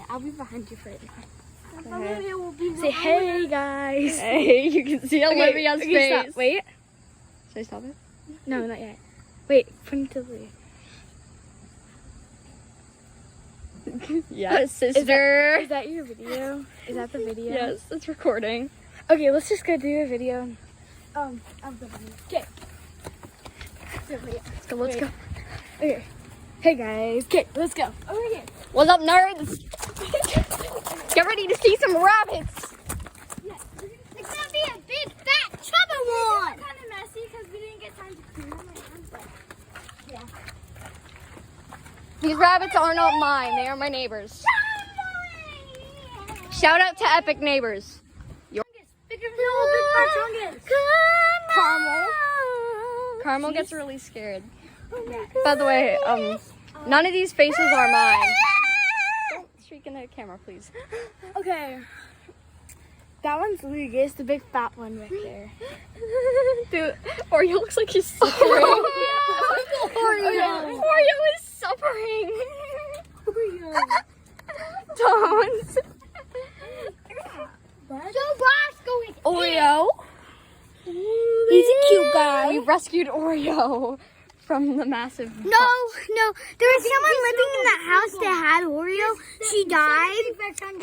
I'll be behind you for it now. Olivia will be Say hey guys. Hey, you can see Olivia's face. Stop. Wait. Should I stop it? No, not yet. Wait, point it to the Yes, sister. Is that your video? Is that the video? Yes, it's recording. Okay, let's just go do a video. Of the bunny. Okay. Let's go, let's go. Okay. Hey guys. Okay, let's go. Over here. What's up, nerds? Get ready to see some rabbits. It's gonna be a big fat chubby one. It's kind of messy because we didn't get time to clean them. Yeah. These rabbits are not mine. They are my neighbors. Shout out to Epic Neighbors. Caramel gets really scared. By the way, none of these faces are mine. Don't shriek into the camera, please. Okay. That one's Lucas, the big fat one right there. Dude, Oreo looks like he's suffering. Oreo is suffering. Don't. Oreo. He's a cute guy. We rescued Oreo from the massive. No. There was someone living in the house that had Oreo. She died,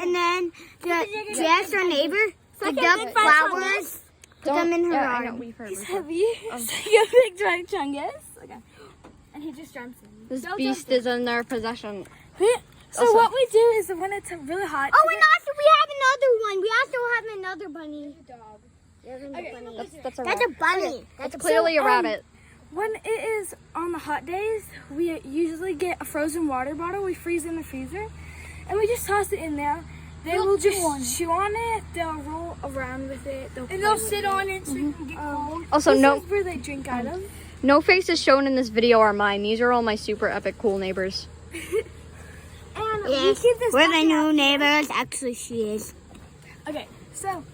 and then Jess, our neighbor, picked up flowers, put them in her I yard. know, we've heard. He's heavy. So you have a big giant chungus. Okay. And he just jumps in. This beast is in their possession. So Also- what we do is when it's really hot. Oh, and also we have another one. We also have another bunny. That's a That's a bunny. That's clearly a rabbit. When it is on the hot days, we usually get a frozen water bottle. We freeze in the freezer, and we just toss it in there. They will just chew on it. They'll roll around with it. They'll sit on it so it can get cold. Also, This no is where they drink out of. no faces shown in this video are mine. These are all my super epic cool neighbors. And we Yes, keep this we're the bucket new out. neighbors. Actually, she is. Okay, so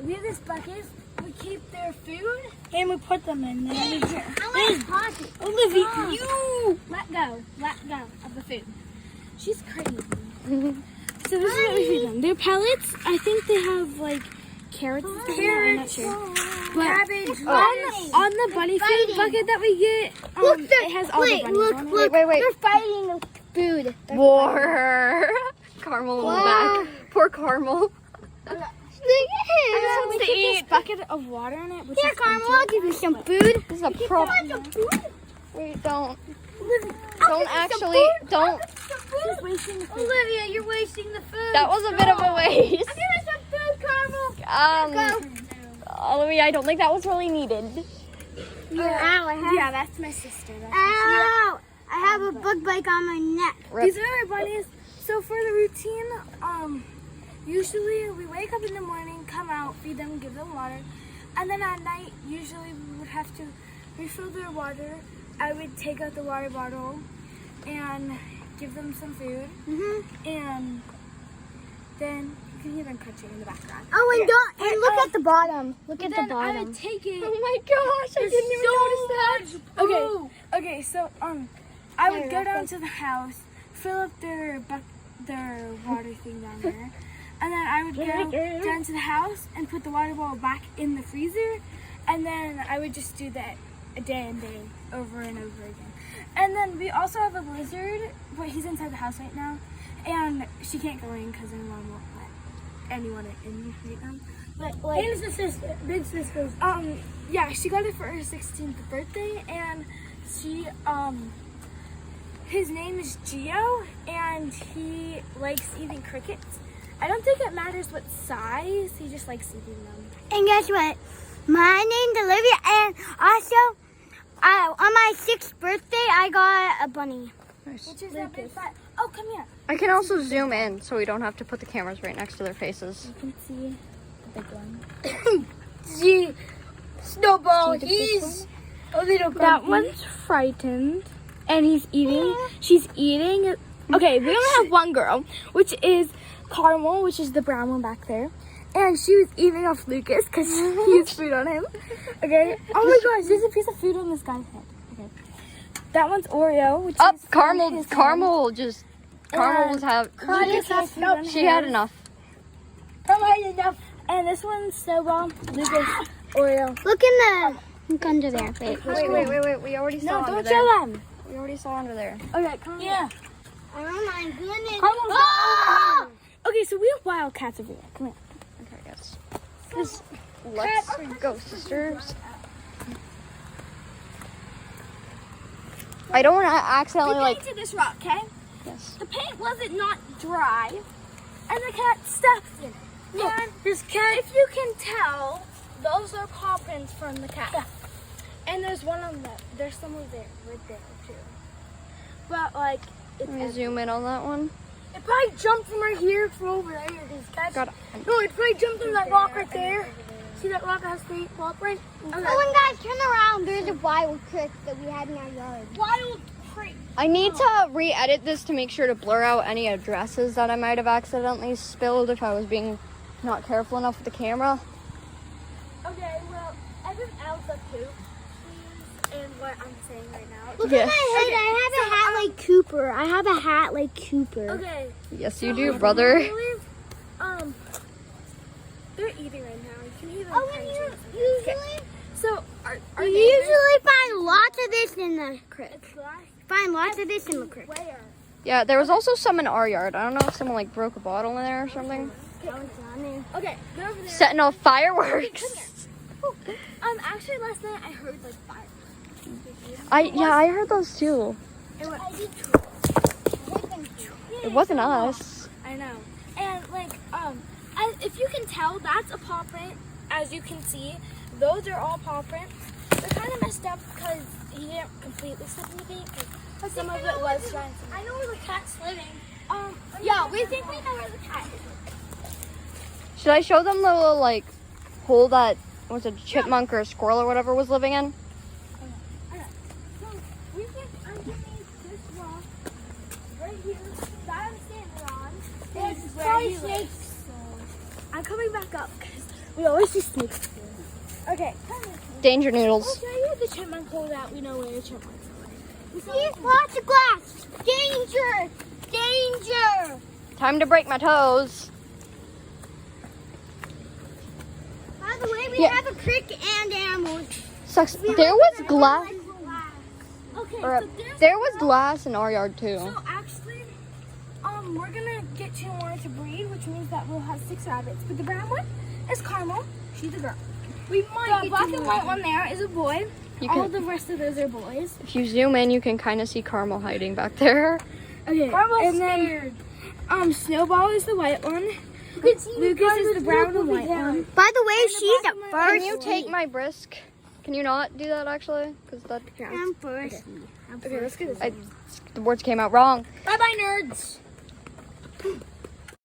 we have this bucket. We keep their food and we put them in there. Olivia, you let go of the food. She's crazy. So this is what we feed them. Their pellets, I think they have like carrots and stuff in there, I'm not sure. But on the bunny food bucket that we get, it has all the bunnies on it. Wait. They're fighting the food. War. Caramel in the back. Poor Caramel. We keep this bucket of water in it. Which Here, is Carmel, I'll give you some food. This is a pro. Wait, don't actually, don't. She's wasting the food. Olivia, you're wasting the food. That was a bit of a waste. Give me some food, Carmel. Olivia, I don't think that was really needed. Yeah, that's my sister. Ow! I have a bug bite on my neck. Rip. These are our bunnies. So for the routine, usually we wake up in the morning, come out, feed them, give them water, and then at night, usually we would have to refill their water. I would take out the water bottle and give them some food, and then you can hear them crunching in the background. Oh, and look at the bottom. Look at the Then I bottom. would take it. Oh my gosh, I didn't even notice that. Okay, so I would go down to the house, fill up their water thing down there, and then I would go down to the house and put the water bottle back in the freezer, and then I would just do that a day and day over and over again. And then we also have a lizard, but he's inside the house right now, and she can't go in because her mom won't let anyone in right now. But like, Here's the sister, big sister. yeah, she got it for her 16th birthday, and she his name is Gio, and he likes eating crickets. I don't think it matters what size, he just likes eating them. And guess what? My name's Olivia, and also, on my 6th birthday, I got a bunny. Which is that big fat. Oh, come here. I can also zoom in so we don't have to put the cameras right next to their faces. You can see the big one. Gee, Snowball, he's a little That one's frightened, and he's eating. She's eating. Okay, we only have one girl, which is Caramel, which is the brown one back there. And she was eating off Lucas because he has food on him. Okay. Oh my gosh, there's a piece of food on this guy's head. Okay. That one's Oreo, which is Caramel just Carmel was she had enough. And this one's Snowball, Lucas, Oreo. Look under there. Wait. We already saw No, under don't there. show them. We already saw under there. Okay, come on. Yeah. Oh my goodness. Oh! Okay, so we have wildcats over there. Come here. Okay, yes. Let's go, sisters. I don't want to accidentally We painted this rock, okay? Yes. The paint wasn't not dry, and the cat stuffed in it. Look, this cat. If you can tell, those are paw prints from the cat. Yeah. And there's one on the. There's some over there, right there too. But like, it's Let me zoom in on that one. It probably jumped from right here from over there. No, it probably jumped from that rock right there. See that rock that has the paw print? Oh, and guys, turn around. There's a wild crick that we had in our yard. Wild creek. I need to re-edit this to make sure to blur out any addresses that I might have accidentally spilled if I was being not careful enough with the camera. Okay, well, everyone else up too. And what I'm saying right now. Look Yes. at my head. I have a hat like Cooper. I have a hat like Cooper. Okay. Yes, you do, brother. They're eating right now. You can hear them. Oh, and you usually, So, are you usually find lots of this in the crick. It's like, Find lots of this in the crick. where? Yeah, there was also some in our yard. I don't know if someone like broke a bottle in there or something. Okay, they're over there. Setting off fireworks. Actually, last night I heard like fire. I heard those too. It went. It wasn't us. I know. And like, if you can tell, that's a paw print. As you can see, those are all paw prints. They're kind of messed up because he didn't completely step in the paint. Some of it was trying to. I know where the cat's living. Yeah, we think we know where the cat is. Should I show them the little like hole that was a chipmunk or a squirrel or whatever was living in? So we think underneath this rock, right here, that I'm standing on, is where he lives. I'm coming back up because we always see snakes here. Okay, come here. Danger noodles. I'll show you the chipmunk hole that we know where the chipmunks are. See, lots of glass. Danger! Danger! Time to break my toes. By the way, we Yeah. have a crick and animals. Sucks. There was glass. Okay, Or, so there's there was glass in our yard too. So actually, we're gonna get 2 more to breed, which means that we'll have 6 rabbits. But the brown one is Carmel. She's a girl. We might The black and white one there is a boy. You All can, the rest of those are boys. if you zoom in, you can kind of see Carmel hiding back there. Okay. Carmel's and then, Snowball is the white one. Lucas is the brown and white one. By the way, she's black a and white- Can first. you take my brisk? Can you not do that actually? Because that I'm first. Okay, let's get this. the words came out wrong. Bye bye, nerds.